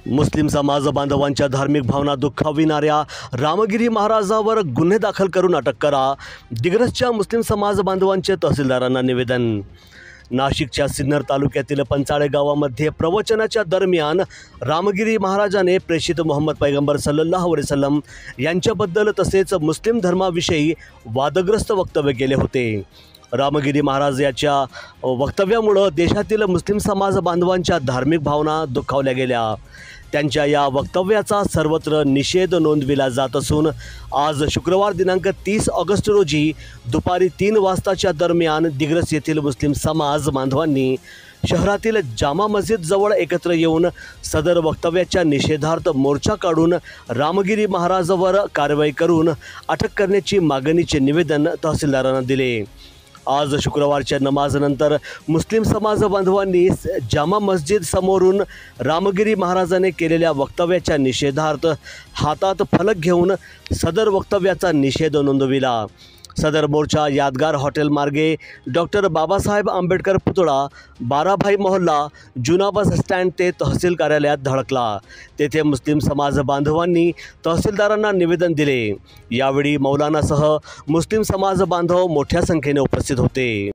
मुस्लिम समाज बांधवांच्या धार्मिक भावना दुखाविणाऱ्या रामगिरी महाराजावर गुन्हे दाखल करून अटक करा, दिग्रसच्या मुस्लिम समाज बांधवांचे तहसीलदारांना निवेदन। नाशिकच्या सिन्नर तालुक्यातील पंचाळे गावामध्ये प्रवचनाच्या दरम्यान रामगिरी महाराजाने प्रेषित मोहम्मद पैगंबर सल्लल्लाहु अलैहि वसल्लम यांच्याबद्दल तसेच मुस्लिम धर्माविषयी वादग्रस्त वक्तव्य केले होते। रामगिरी महाराज याच्या वक्तव्यामुळे देशातील मुस्लिम समाज बांधवांच्या धार्मिक भावना दुखावल्या गेल्या। त्यांच्या या वक्तव्याचा सर्वत्र निषेध नोंदविला जात असून आज शुक्रवार दिनांक 30 ऑगस्ट रोजी दुपारी 3 वाजताच्या दरम्यान दिग्रस येथील मुस्लिम समाज बांधवांनी शहरातील जामा मस्जिद जवळ एकत्र येऊन सदर वक्तव्याच्या निषेधार्थ मोर्चा काढून रामगिरी महाराजावर कारवाई करून अटक करण्याची मागणीचे निवेदन तहसीलदारांना दिले। आज शुक्रवारच्या नमाजनंतर मुस्लिम समाज बांधवांनी जामा मस्जिद समोरून रामगिरी महाराजाने केलेल्या वक्तव्याच्या निषेधार्थ हातात फलक घेऊन सदर वक्तव्याचा निषेध नोंदविला। सदर मोर्चा यादगार हॉटेल मार्गे डॉक्टर बाबासाहेब आंबेडकर पुतळा, बाराभाई मोहल्ला, जुना बस स्टँड ते तहसील कार्यालयात धडकला। तेथे मुस्लिम समाज बांधवांनी तहसीलदारांना निवेदन दिले। यावेळी मौलानासह मुस्लिम समाज बांधव मोठ्या संख्येने उपस्थित होते।